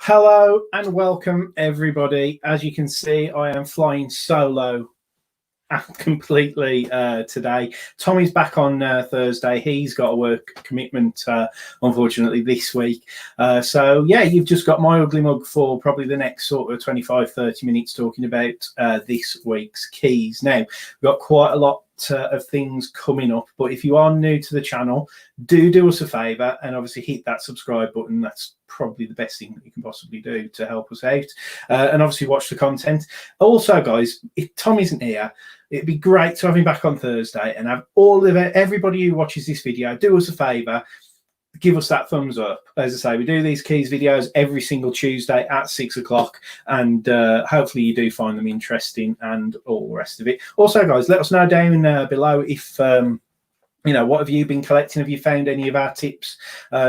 Hello and welcome, everybody. As you can see, I am flying solo completely today. Tommy's back on Thursday. He's got a work commitment, unfortunately, this week. So, yeah, you've just got my ugly mug for probably the next sort of 25-30 minutes talking about this week's keys. Now, we've got quite a lot of things coming up, but if you are new to the channel, do us a favor and obviously hit that subscribe button. That's probably the best thing that you can possibly do to help us out, and obviously watch the content. Also, guys, if Tom isn't here, it'd be great to have him back on Thursday and have everybody who watches this video do us a favor, give us that thumbs up. As I say, we do these keys videos every single Tuesday at 6 o'clock, and hopefully you do find them interesting and all the rest of it. Also, guys, let us know down below if what have you been collecting? Have you found any of our tips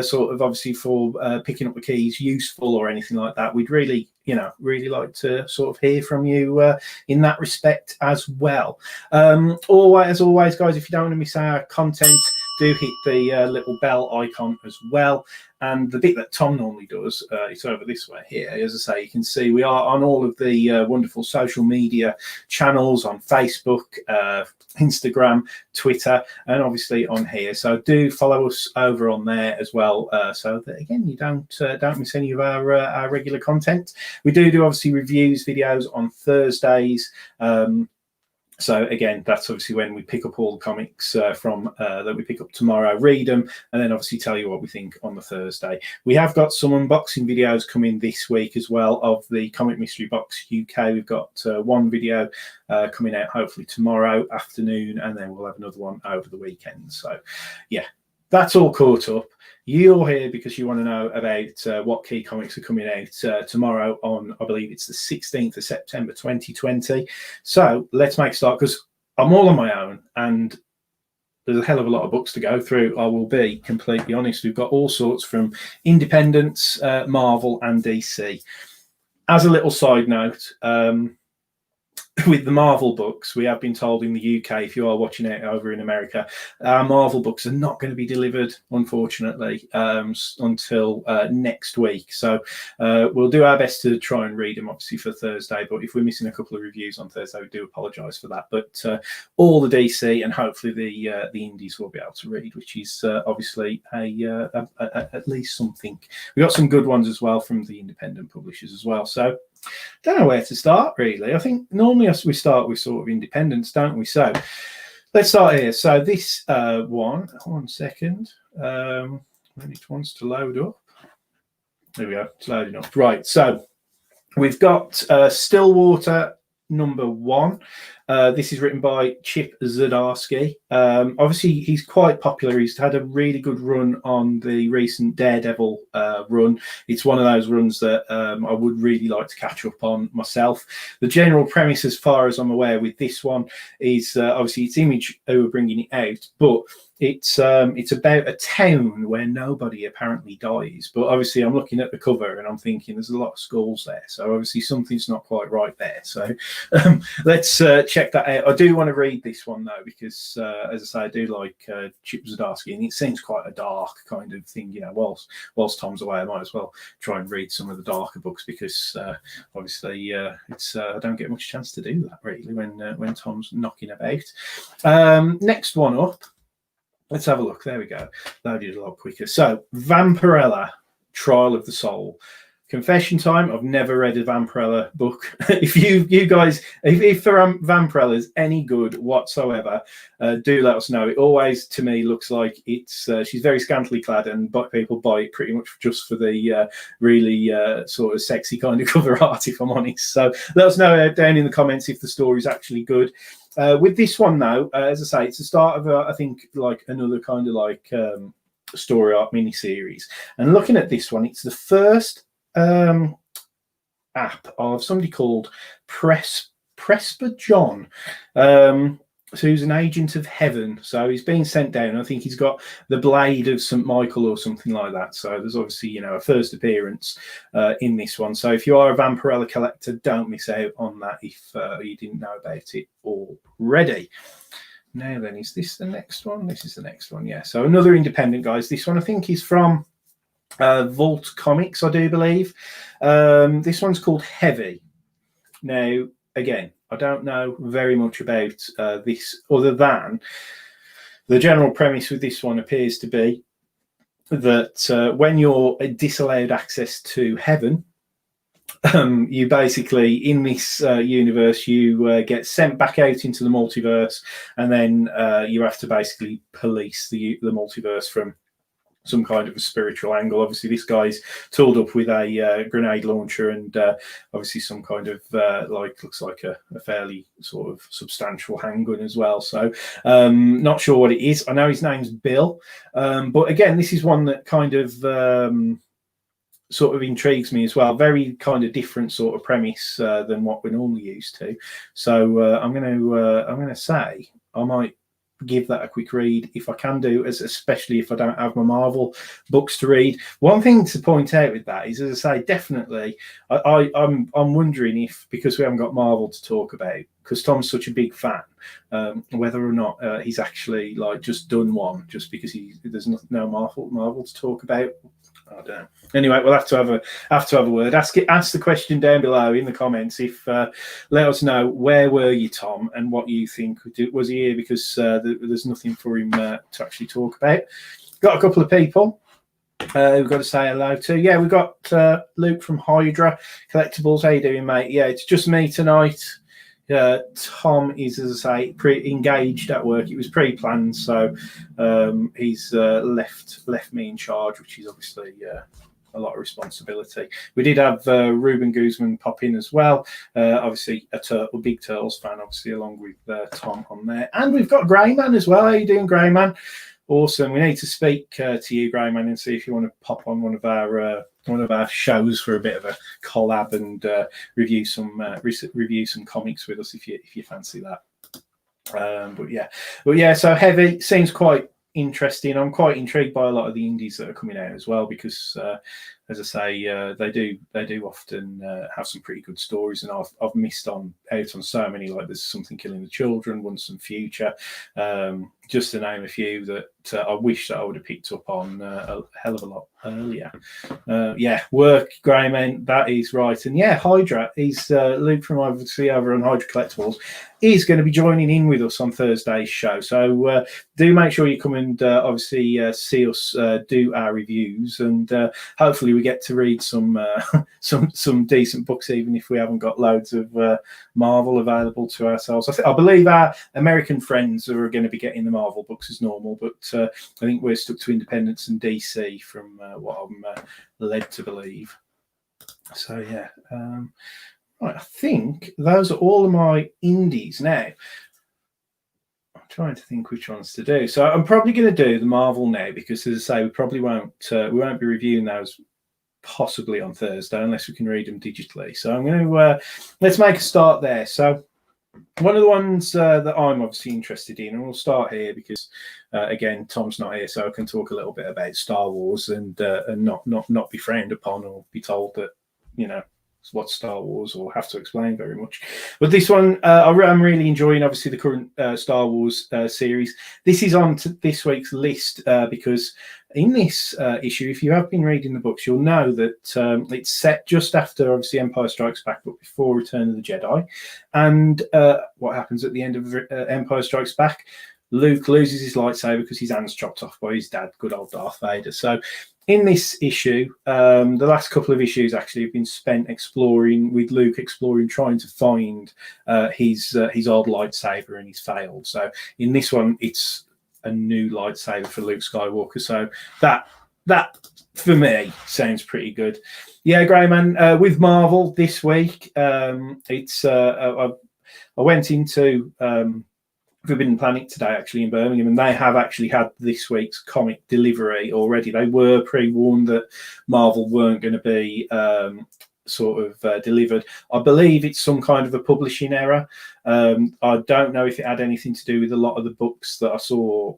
sort of obviously for picking up the keys useful or anything like that? We'd really like to sort of hear from you in that respect as well. As always, guys, if you don't want to miss our content, do hit the little bell icon as well. And the bit that Tom normally does, it's over this way here. As I say, you can see we are on all of the wonderful social media channels on Facebook, Instagram, Twitter, and obviously on here. So do follow us over on there as well, so that again you don't miss any of our regular content. We do obviously reviews videos on Thursdays. So again, that's obviously when we pick up all the comics from that we pick up tomorrow, read them, and then obviously tell you what we think on the Thursday. We have got some unboxing videos coming this week as well of the Comic Mystery Box UK. We've got one video coming out hopefully tomorrow afternoon, and then we'll have another one over the weekend. So yeah, that's all caught up. You're here because you want to know about what key comics are coming out tomorrow on, I believe it's the 16th of September 2020. So let's make a start, because I'm all on my own and there's a hell of a lot of books to go through. I will be completely honest. We've got all sorts from Independence, Marvel and DC. As a little side note, with the Marvel books, we have been told in the UK, if you are watching it over in America, our Marvel books are not going to be delivered, unfortunately, until next week. So we'll do our best to try and read them, obviously, for Thursday. But if we're missing a couple of reviews on Thursday, we do apologise for that. But all the DC and hopefully the indies will be able to read, which is obviously at least something. We've got some good ones as well from the independent publishers as well. So don't know where to start, really. I think normally we start with sort of independence, don't we? So let's start here. So this one second, when it wants to load up. There we go, it's loading up. Right, so we've got Stillwater #1. This is written by Chip Zdarsky. Obviously, he's quite popular. He's had a really good run on the recent Daredevil run. It's one of those runs that I would really like to catch up on myself. The general premise, as far as I'm aware, with this one is obviously it's Image who are bringing it out, but it's about a town where nobody apparently dies. But obviously, I'm looking at the cover and I'm thinking there's a lot of skulls there. So obviously, something's not quite right there. So let's check that out. I do want to read this one though, because as I say, I do like Chip Zdarsky, and it seems quite a dark kind of thing. Whilst Tom's away, I might as well try and read some of the darker books, because obviously it's I don't get much chance to do that really when Tom's knocking about. Next one up. Let's have a look. There we go. Loaded a lot quicker. So, Vampirella, Trial of the Soul. Confession time, I've never read a Vampirella book. If you guys, if Vampirella is any good whatsoever, do let us know. It always, to me, looks like it's she's very scantily clad, and people buy it pretty much just for the really sort of sexy kind of cover art, if I'm honest. So let us know down in the comments if the story's actually good. With this one, though, as I say, it's the start of I think like another kind of like story arc mini series. And looking at this one, it's the first app of somebody called Presper John, who's an agent of heaven. So he's been sent down. I think he's got the blade of St. Michael or something like that. So there's obviously, a first appearance in this one. So if you are a Vampirella collector, don't miss out on that if you didn't know about it already. Now then, is this the next one? This is the next one, yeah. So another independent, guys. This one I think is from Vault Comics, I do believe. This one's called Heavy. Now, again, I don't know very much about this other than the general premise with this one appears to be that when you're disallowed access to heaven, you basically, in this universe, you get sent back out into the multiverse, and then you have to basically police the multiverse from some kind of a spiritual angle. Obviously, this guy's tooled up with a grenade launcher and obviously some kind of looks like a fairly sort of substantial handgun as well. So not sure what it is. I know his name's Bill, but again, this is one that kind of sort of intrigues me as well. Very kind of different sort of premise than what we're normally used to. So I'm going to say I might give that a quick read if I can do, especially if I don't have my Marvel books to read. One thing to point out with that is, as I say, definitely I'm wondering if, because we haven't got Marvel to talk about, because Tom's such a big fan, whether or not he's actually like just done one just because there's no Marvel to talk about. I don't know. Anyway, we'll have to have a word. Ask the question down below in the comments. If let us know, where were you, Tom, and what you think. Was he here because there's nothing for him to actually talk about? Got a couple of people we've got to say hello to. Yeah, we've got Luke from Hydra Collectibles. How you doing, mate? Yeah, it's just me tonight. Tom is, as I say, engaged at work. It was pre-planned, so he's left me in charge, which is obviously a lot of responsibility. We did have Ruben Guzman pop in as well. Obviously, a big Turtles fan, obviously, along with Tom on there. And we've got Greyman as well. How you doing, Greyman? Awesome. We need to speak to you, Greyman, and see if you want to pop on one of our shows for a bit of a collab and review some comics with us if you fancy that. But yeah. So Heavy seems quite interesting. I'm quite intrigued by a lot of the indies that are coming out as well, because as I say, they do often have some pretty good stories, and I've missed out on so many. Like there's Something Killing the Children, Once and Future, just to name a few that I wish that I would have picked up on a hell of a lot earlier. Work, Greyman, that is right. And yeah, Hydra, he's Luke from obviously over on Hydra Collectibles, is going to be joining in with us on Thursday's show. So do make sure you come and obviously see us do our reviews, and hopefully we get to read some decent books, even if we haven't got loads of Marvel available to ourselves. I believe our American friends are going to be getting the Marvel books as normal, but I think we're stuck to Independence and DC from what I'm led to believe. So yeah, right, I think those are all of my indies now. I'm trying to think which ones to do. So I'm probably going to do the Marvel now, because as I say, we probably won't be reviewing those possibly on Thursday unless we can read them digitally. So I'm going to let's make a start there. So one of the ones that I'm obviously interested in, and we'll start here because again, Tom's not here, so I can talk a little bit about Star Wars and not be frowned upon or be told that, you know, what's Star Wars or have to explain very much. But this one, I'm really enjoying, obviously, the current Star Wars series. This is on this week's list because in this issue, if you have been reading the books, you'll know that it's set just after, obviously, Empire Strikes Back, but before Return of the Jedi. And what happens at the end of Empire Strikes Back? Luke loses his lightsaber because his hand's chopped off by his dad, good old Darth Vader. So in this issue, the last couple of issues actually have been spent exploring, trying to find his old lightsaber, and he's failed. So in this one, it's a new lightsaber for Luke Skywalker. So that for me sounds pretty good. Yeah, Greyman, with Marvel this week, it's I went into Forbidden Planet today, actually, in Birmingham, and they have actually had this week's comic delivery already. They were pre-warned that Marvel weren't going to be delivered. I believe it's some kind of a publishing error. I don't know if it had anything to do with a lot of the books that I saw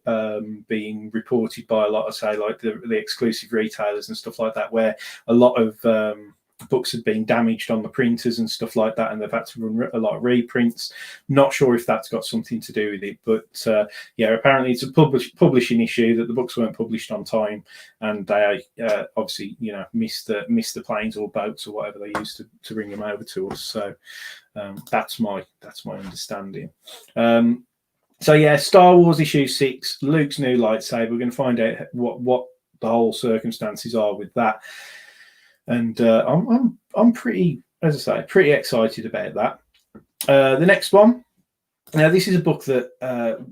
being reported by a lot of, say, like the exclusive retailers and stuff like that, where a lot of books had been damaged on the printers and stuff like that, and they've had to run a lot of reprints. Not sure if that's got something to do with it, but yeah, apparently it's a publishing issue that the books weren't published on time, and they obviously, you know, missed the planes or boats or whatever they used to bring them over to us. So that's my understanding. So yeah, Star Wars issue 6, Luke's new lightsaber. We're going to find out what the whole circumstances are with that. And I'm pretty, as I say, pretty excited about that. The next one. Now, this is a book that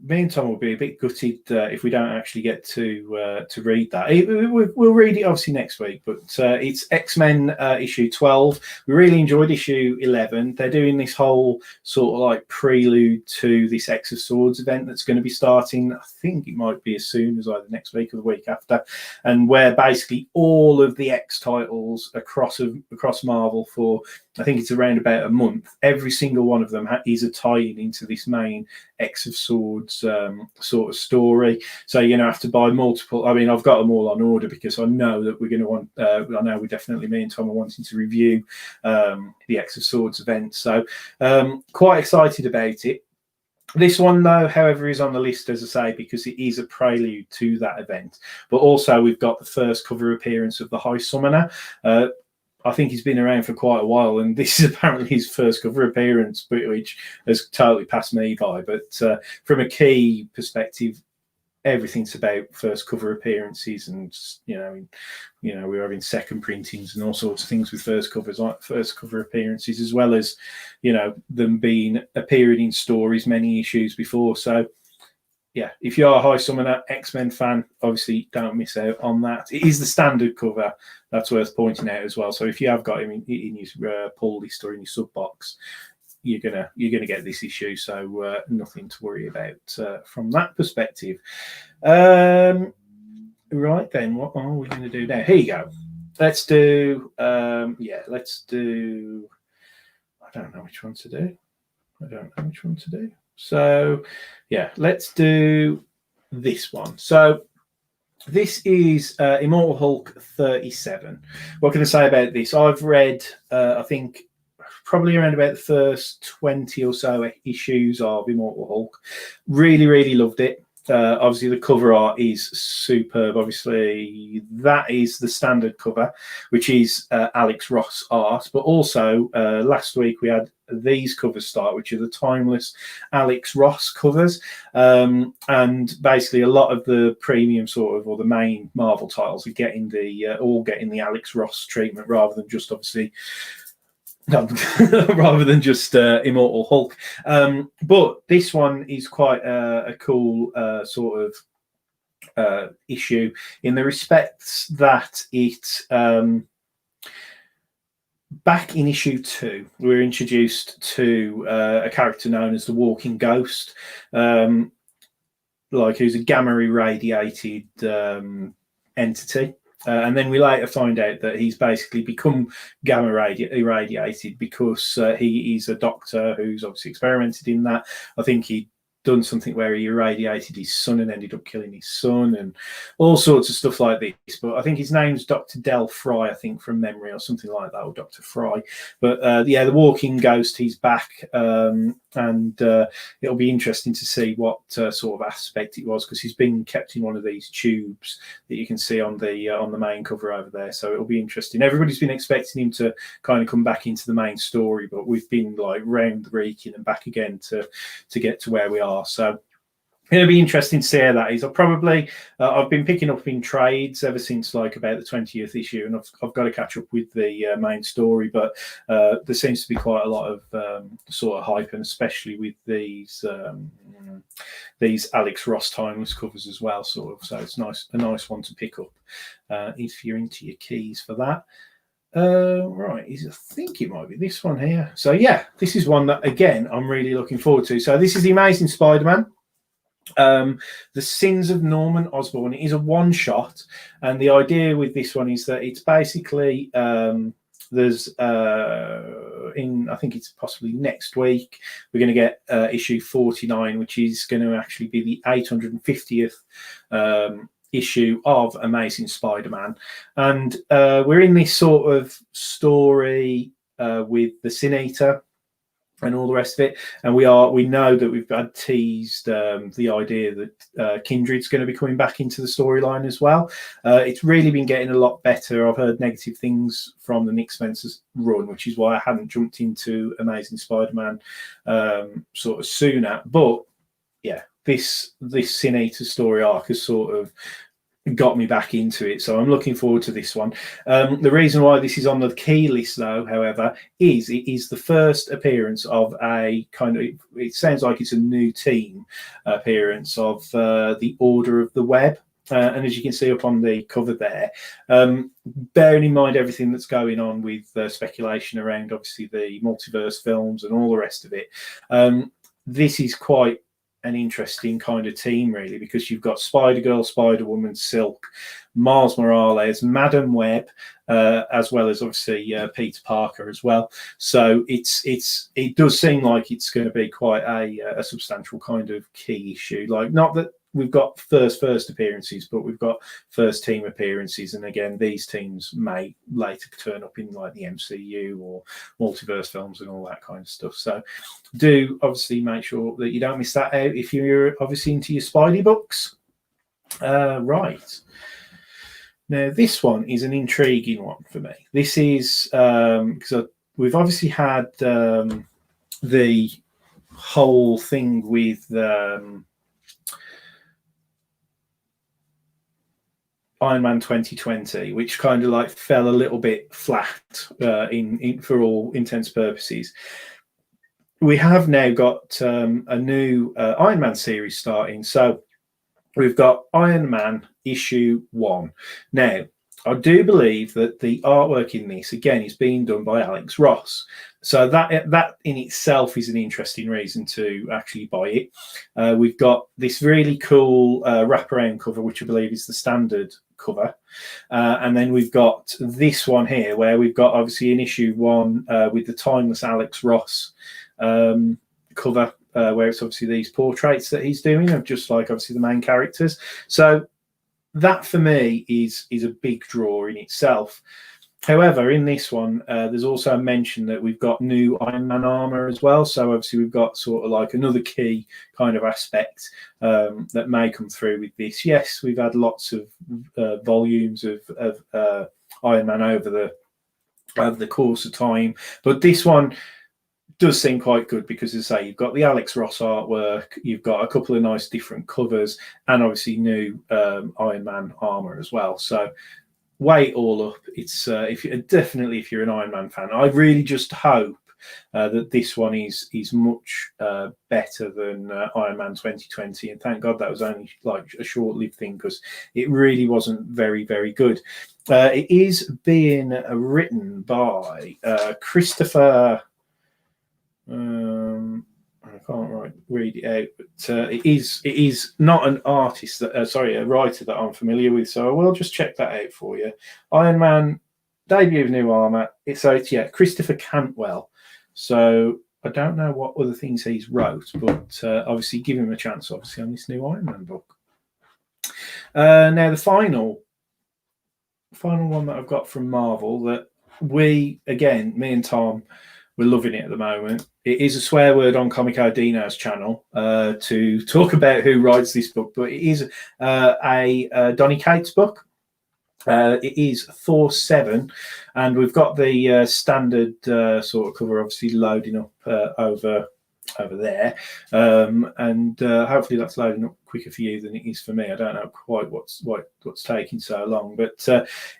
me and Tom will be a bit gutted if we don't actually get to read that. We'll read it obviously next week, but it's X-Men issue 12. We really enjoyed issue 11. They're doing this whole sort of like prelude to this X of Swords event that's going to be starting. I think it might be as soon as either next week or the week after, and where basically all of the X titles across Marvel for, I think it's around about a month, every single one of them is a tie-in into this main X of Swords sort of story. So you're going to have to buy multiple. I mean, I've got them all on order because I know that we're going to want, I know we definitely, me and Tom are wanting to review the X of Swords event. So quite excited about it. This one, though, however, is on the list, as I say, because it is a prelude to that event. But also we've got the first cover appearance of the High Summoner. I think he's been around for quite a while, and this is apparently his first cover appearance, which has totally passed me by. But from a key perspective, everything's about first cover appearances, and you know we're having second printings and all sorts of things with first covers, like first cover appearances, as well as them being appearing in stories many issues before. So yeah, if you are a High Summoner X-Men fan, obviously don't miss out on that. It is the standard cover. That's worth pointing out as well. So if you have got him in your pull list or in your sub box, you're gonna get this issue. So nothing to worry about from that perspective. Right then, what are we going to do now? Here you go. Let's do. Let's do. I don't know which one to do. So, yeah, let's do this one. So, this is Immortal Hulk 37. What can I say about this? I've read, I think, probably around about the first 20 or so issues of Immortal Hulk. Really, really loved it. Obviously, the cover art is superb. Obviously, that is the standard cover, which is Alex Ross art. But also, last week we had these covers start, which are the timeless Alex Ross covers. And basically, a lot of the premium sort of, or the main Marvel titles are getting all getting the Alex Ross treatment rather than just obviously. Rather than just Immortal Hulk. But this one is quite a cool sort of issue in the respects that it back in issue 2, we were introduced to a character known as the Walking Ghost, who's a gamma irradiated entity. And then we later find out that he's basically become gamma irradiated because he is a doctor who's obviously experimented in that. I think he'd done something where he irradiated his son and ended up killing his son and all sorts of stuff like this. But I think his name's Dr. Del Fry, I think, from memory, or something like that, or Dr. Fry. But the Walking Ghost, he's back, and it'll be interesting to see what sort of aspect it was, because he's been kept in one of these tubes that you can see on the main cover over there. So it'll be interesting. Everybody's been expecting him to kind of come back into the main story, but we've been like round the Wrekin and back again to get to where we are. So it'll be interesting to see how that is. I've been picking up in trades ever since like about the 20th issue, and I've got to catch up with the main story. But there seems to be quite a lot of sort of hype, and especially with these Alex Ross timeless covers as well, sort of. So it's a nice one to pick up if you're into your keys for that. Right, I think it might be this one here. So yeah, this is one that again I'm really looking forward to. So this is the Amazing Spider-Man, The Sins of Norman Osborn. It is a one shot, and the idea with this one is that it's basically there's I think it's possibly next week we're going to get issue 49, which is going to actually be the 850th issue of Amazing Spider-Man, and we're in this sort of story with the Sin Eater and all the rest of it, and we know that we've had teased the idea that Kindred's going to be coming back into the storyline as well. It's really been getting a lot better. I've heard negative things from the Nick Spencer's run, which is why I hadn't jumped into Amazing Spider-Man sort of sooner. But yeah, this Sin Eater story arc has sort of got me back into it, so I'm looking forward to this one. The reason why this is on the key list, though, however, is it is the first appearance of a kind of, it sounds like it's a new team appearance of the Order of the Web. And as you can see up on the cover there, bearing in mind everything that's going on with speculation around obviously the multiverse films and all the rest of it, this is quite an interesting kind of team, really, because you've got Spider-Girl, Spider-Woman, Silk, Miles Morales, Madam Web, as well as obviously Peter Parker as well. So it does seem like it's going to be quite a substantial kind of key issue. Like, not that we've got first appearances, but we've got first team appearances, and again, these teams may later turn up in like the MCU or multiverse films and all that kind of stuff. So do obviously make sure that you don't miss that out if you're obviously into your Spidey books. Right. Now, this one is an intriguing one for me. This is because we've obviously had the whole thing with Iron Man 2020, which kind of like fell a little bit flat in for all intents and purposes. We have now got a new Iron Man series starting. So we've got Iron Man issue 1. Now, I do believe that the artwork in this, again, is being done by Alex Ross. So that in itself is an interesting reason to actually buy it. We've got this really cool wraparound cover, which I believe is the standard cover. And then we've got this one here, where we've got obviously in issue 1 with the timeless Alex Ross cover, where it's obviously these portraits that he's doing of just like obviously the main characters. So that for me is a big draw in itself. However, in this one, there's also a mention that we've got new Iron Man armor as well. So obviously we've got sort of like another key kind of aspect that may come through with this. Yes, we've had lots of volumes of Iron Man over the course of time, but this one does seem quite good because, as I say, you've got the Alex Ross artwork, you've got a couple of nice different covers, and obviously new Iron Man armor as well. So weigh it all up. It's if you're an Iron Man fan, I really just hope that this one is much better than Iron Man 2020, and thank God that was only like a short-lived thing, because it really wasn't very, very good. It is being written by Christopher. I can't read it out, but it is not an artist that a writer that I'm familiar with. So I will just check that out for you. Iron Man debut of new armor. It's Christopher Cantwell. So I don't know what other things he's wrote, but obviously give him a chance. Obviously on this new Iron Man book. Now the final one that I've got from Marvel that me and Tom, we're loving it at the moment. It is a swear word on Comico Dino's channel to talk about who writes this book, but it is a Donny Cates book. It is Thor 7, and we've got the standard sort of cover obviously loading up over there, and hopefully that's loading up quicker for you than it is for me. I don't know quite what's taking so long, but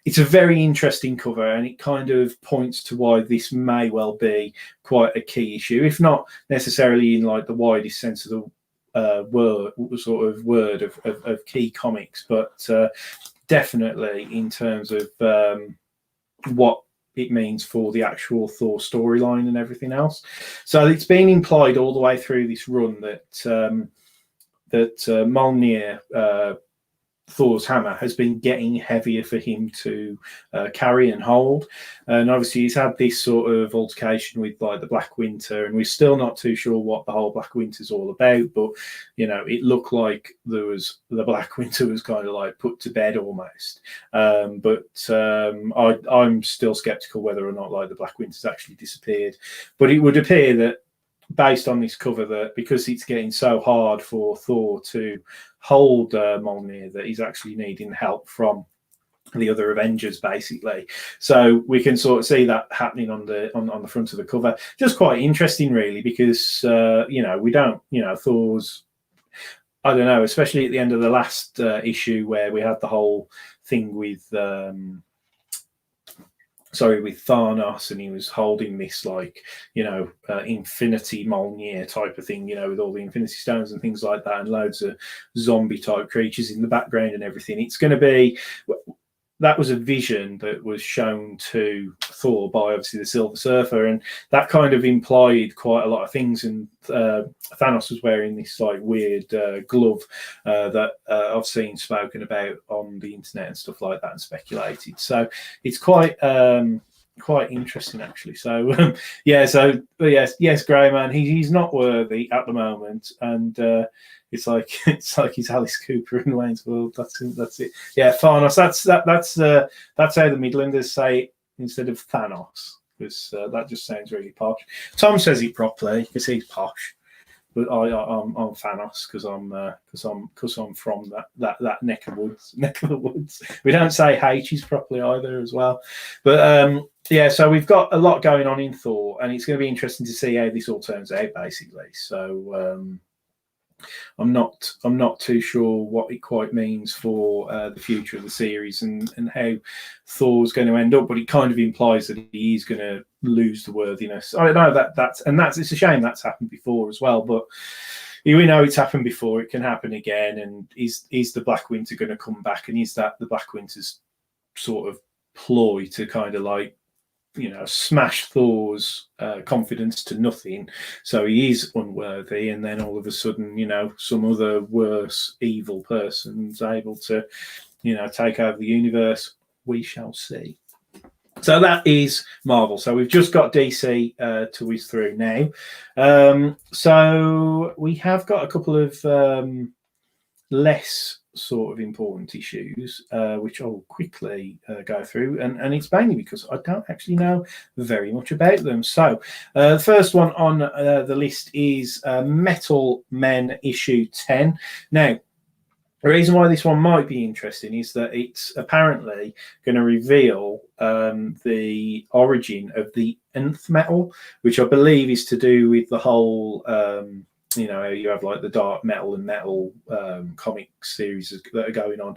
it's a very interesting cover, and it kind of points to why this may well be quite a key issue, if not necessarily in like the widest sense of the word of key comics, but definitely in terms of what it means for the actual Thor storyline and everything else. So it's been implied all the way through this run that Mjolnir Thor's hammer has been getting heavier for him to carry and hold. And obviously he's had this sort of altercation with like the Black Winter, and we're still not too sure what the whole Black Winter is all about, but it looked like the Black Winter was kind of like put to bed almost. But I'm still skeptical whether or not like the Black Winter's actually disappeared. But it would appear that, based on this cover, that because it's getting so hard for Thor to hold Mjolnir, that he's actually needing help from the other Avengers, basically. So we can sort of see that happening on the front of the cover. Just quite interesting, really, because we don't, Thor's, I don't know, especially at the end of the last issue where we had the whole thing with with Thanos, and he was holding this infinity Mjolnir type of thing, with all the Infinity Stones and things like that, and loads of zombie type creatures in the background and everything. It's going to be, that was a vision that was shown to Thor by obviously the Silver Surfer, and that kind of implied quite a lot of things. And Thanos was wearing this like weird glove that I've seen spoken about on the internet and stuff like that, and speculated. So it's quite interesting, actually. So yes, Grey Man, he's not worthy at the moment, and it's like he's Alice Cooper in Wayne's World. That's it. Yeah, Thanos. That's how the Midlanders say it instead of Thanos, because that just sounds really posh. Tom says it properly because he's posh, but I'm Thanos because I'm from that neck of the woods. We don't say H's properly either as well. But so we've got a lot going on in Thor, and it's going to be interesting to see how this all turns out, basically. So I'm not too sure what it quite means for the future of the series and how Thor's going to end up, but it kind of implies that he is going to lose the worthiness. I know that's it's a shame that's happened before as well, but we know it's happened before. It can happen again. And is the Black Winter going to come back? And is that the Black Winter's sort of ploy to kind of like, smash Thor's confidence to nothing, so he is unworthy, and then all of a sudden, some other worse evil person's able to, take over the universe? We shall see. So that is Marvel. So we've just got DC to whiz through now. So we have got a couple of less sort of important issues, which I'll quickly go through, and it's mainly because I don't actually know very much about them. So the first one on the list is Metal Men issue 10. Now, the reason why this one might be interesting is that it's apparently going to reveal the origin of the nth metal, which I believe is to do with the whole you have like the dark metal and metal comic series that are going on.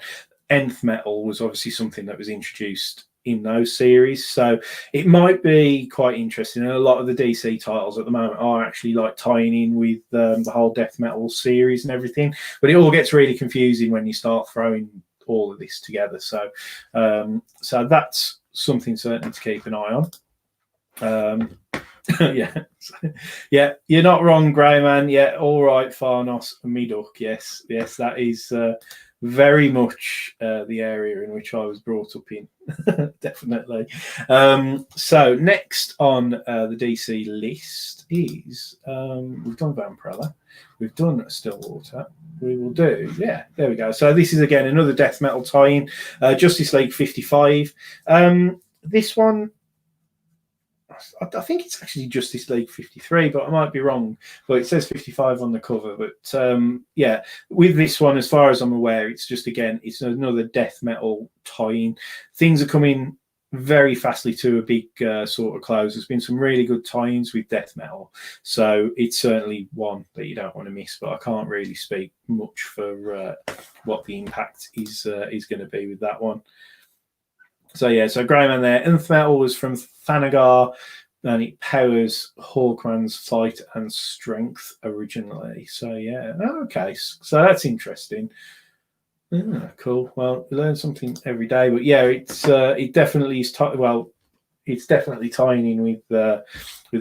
Nth metal was obviously something that was introduced in those series, so it might be quite interesting. And a lot of the DC titles at the moment are actually like tying in with the whole death metal series and everything, but it all gets really confusing when you start throwing all of this together. So that's something certainly to keep an eye on. Yeah, you're not wrong, Grey Man. Yeah, all right, Thanos, me duck. Yes, that is very much the area in which I was brought up in. Definitely. So next on the DC list is we've done Vampirella, we've done Stillwater. We will do, there we go. So this is again another death metal tie-in, Justice League 55. This one, I think it's actually Justice League 53, but I might be wrong. But it says 55 on the cover. But with this one, as far as I'm aware, it's just, again, it's another death metal tie-in. Things are coming very fastly to a big sort of close. There's been some really good tie-ins with death metal, so it's certainly one that you don't want to miss. But I can't really speak much for what the impact is going to be with that one. So Grey Man there. Nth metal was from Thanagar, and it powers Hawkman's fight and strength originally. So okay. So that's interesting. Cool. Well, we learn something every day. But it definitely is. It's definitely tying in with the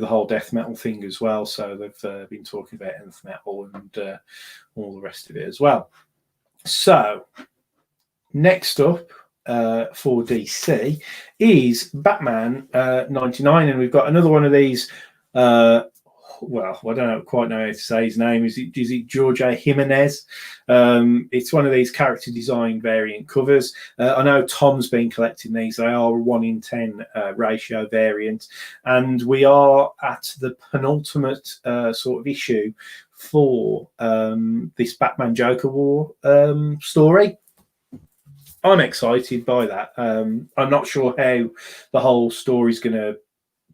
whole death metal thing as well. So they've been talking about nth metal and all the rest of it as well. So next up for DC is Batman 99, and we've got another one of these. Well, I don't quite know how to say his name. Is it George A. Jimenez? It's one of these character design variant covers. I know Tom's been collecting these. They are a 1:10 ratio variant, and we are at the penultimate sort of issue for this Batman Joker War story. I'm excited by that. I'm not sure how the whole story is going to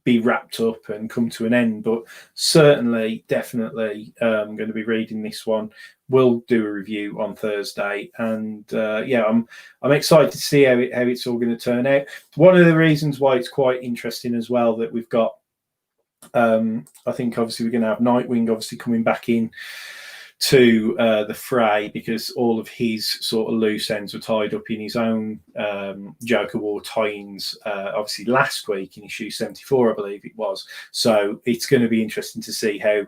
be wrapped up and come to an end, but certainly, definitely, I'm going to be reading this one. We'll do a review on Thursday, and yeah, I'm excited to see how it's all going to turn out. One of the reasons why it's quite interesting as well that we've got, I think obviously we're going to have Nightwing obviously coming back in to the fray, because all of his sort of loose ends were tied up in his own Joker War tie-ins, obviously last week in issue 74, I believe it was. So it's going to be interesting to see how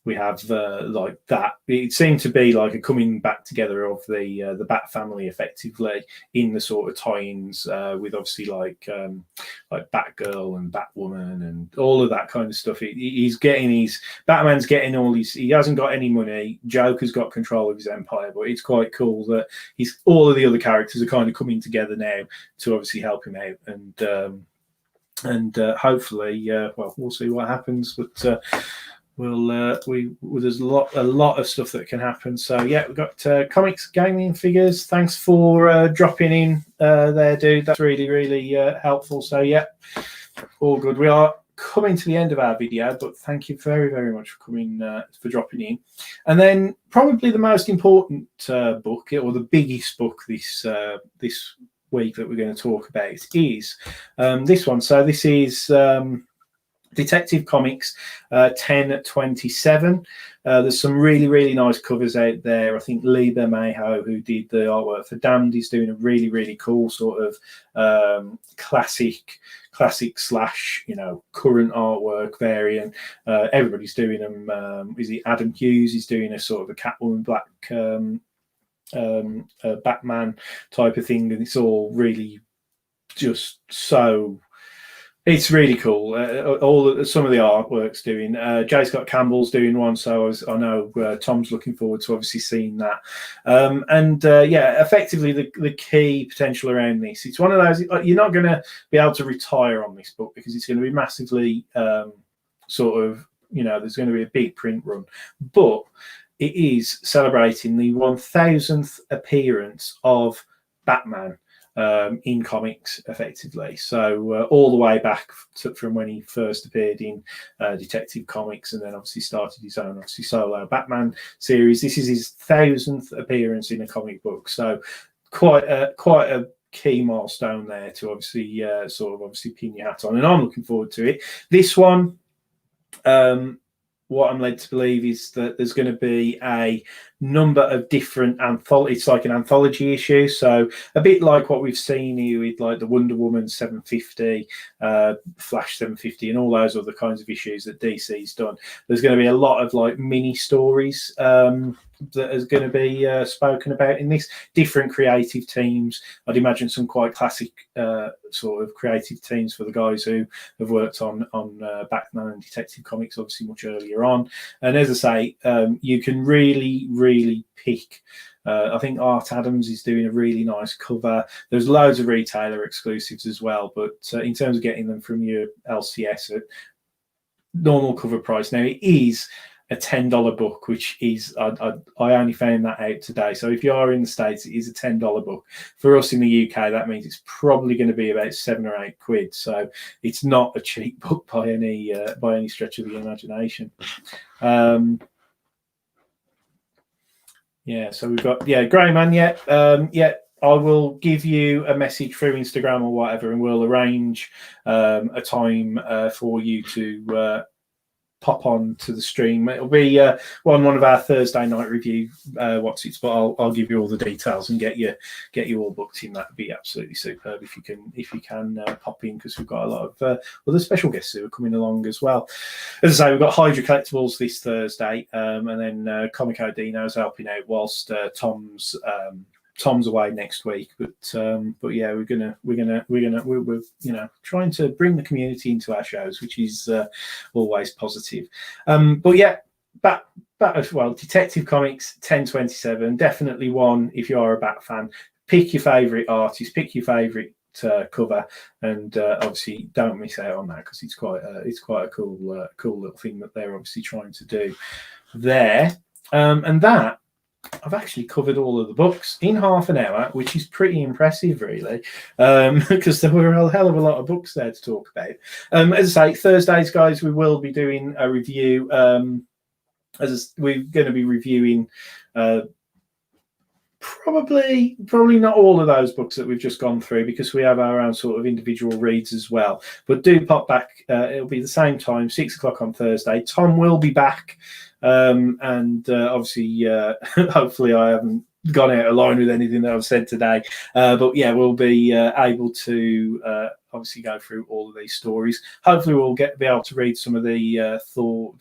we have like that. It seemed to be like a coming back together of the Bat family effectively in the sort of tie-ins with obviously like Batgirl and Batwoman and all of that kind of stuff. He's getting Batman's getting all his. He hasn't got any money. Joker's got control of his empire, but it's quite cool that all of the other characters are kind of coming together now to obviously help him out, and hopefully, well, we'll see what happens, but. There's a lot of stuff that can happen. So yeah, we've got comics, gaming, figures. Thanks for dropping in there, dude. That's really helpful. So yeah, all good. We are coming to the end of our video, but thank you very much for coming, for dropping in. And then probably the most important book, or the biggest book this week that we're going to talk about is this one. So this is Detective Comics 1027. There's some really nice covers out there. I think Lee Bermejo, who did the artwork for Damned, is doing a really cool sort of classic slash current artwork variant. Everybody's doing them. Is it Adam Hughes? He's doing a sort of a Catwoman Black Batman type of thing, and it's all really just so. It's really cool. Some of the artwork's doing. J. Scott Campbell's doing one, so I know Tom's looking forward to obviously seeing that. Yeah, effectively the key potential around this. It's one of those you're not going to be able to retire on this book because it's going to be massively sort of there's going to be a big print run, but it is celebrating the 1000th appearance of Batman. In comics, effectively. So all the way back from when he first appeared in Detective Comics, and then obviously started his own solo Batman series. This is his 1000th appearance in a comic book. So quite a key milestone there to obviously pin your hat on, and I'm looking forward to it. This one. What I'm led to believe is that there's going to be a number of different it's like an anthology issue, so a bit like what we've seen here with like the Wonder Woman 750, Flash 750, and all those other kinds of issues that DC's done. There's going to be a lot of like mini stories that is going to be spoken about in this. Different creative teams. I'd imagine some quite classic sort of creative teams for the guys who have worked on Batman and Detective Comics obviously much earlier on. And as I say, you can really pick. I think Art Adams is doing a really nice cover. There's loads of retailer exclusives as well, but in terms of getting them from your LCS at normal cover price, now it is a $10 book, which is I only found that out today. So if you are in the States, it is a $10 book. For us in the UK, that means it's probably going to be about £7 or £8. So it's not a cheap book by any stretch of the imagination. Yeah, so we've got Greyman. I will give you a message through Instagram or whatever, and we'll arrange a time for you to pop on to the stream. It'll be on one of our Thursday night review what's-its, but I'll give you all the details and get you all booked in. That'd be absolutely superb if you can pop in, because we've got a lot of other special guests who are coming along as well. As I say, we've got Hydra Collectibles this Thursday, and then Comico Dino's helping out whilst Tom's Tom's away next week, but yeah, we're trying to bring the community into our shows, which is always positive. But yeah, back as well. Detective Comics 1027, definitely one if you are a Bat fan. Pick your favourite artist, pick your favourite cover, and obviously don't miss out on that, because it's quite a cool little thing that they're obviously trying to do there. And that, I've actually covered all of the books in half an hour, which is pretty impressive, really, because there were a hell of a lot of books there to talk about. As I say, Thursdays, guys, we will be doing a review. We're going to be reviewing probably not all of those books that we've just gone through, because we have our own sort of individual reads as well. But do pop back. It'll be the same time, 6 o'clock on Thursday. Tom will be back. And obviously, hopefully I haven't gone out of line with anything that I've said today. But yeah, we'll be able to obviously go through all of these stories. Hopefully we'll be able to read some of the Thor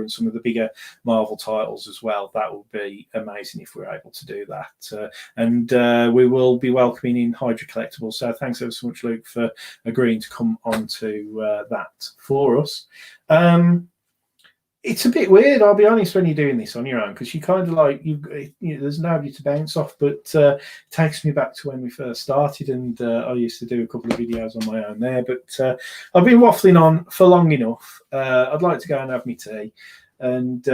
and some of the bigger Marvel titles as well. That would be amazing if we're able to do that. And we will be welcoming in Hydra Collectibles. So thanks ever so much, Luke, for agreeing to come on to that for us. It's a bit weird, I'll be honest, when you're doing this on your own, because you kind of like there's nobody to bounce off. But it takes me back to when we first started, and I used to do a couple of videos on my own there. But I've been waffling on for long enough. I'd like to go and have my tea, and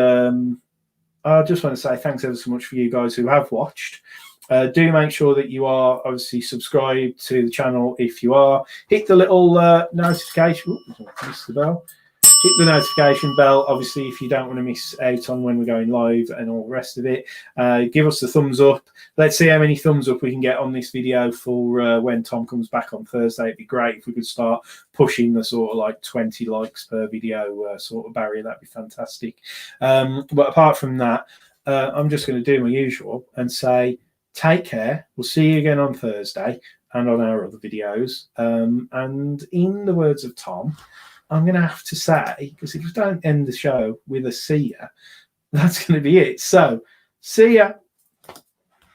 I just want to say thanks ever so much for you guys who have watched. Do make sure that you are obviously subscribed to the channel. If you are, hit the little notification. Ooh, missed the bell. Hit the notification bell, obviously, if you don't want to miss out on when we're going live and all the rest of it. Give us the thumbs up. Let's see how many thumbs up we can get on this video for when Tom comes back on Thursday. It'd be great if we could start pushing the sort of like 20 likes per video sort of barrier. That'd be fantastic. But apart from that, I'm just going to do my usual and say take care. We'll see you again on Thursday and on our other videos. And in the words of Tom, I'm going to have to say, because if we don't end the show with a see ya, that's going to be it. So, see ya.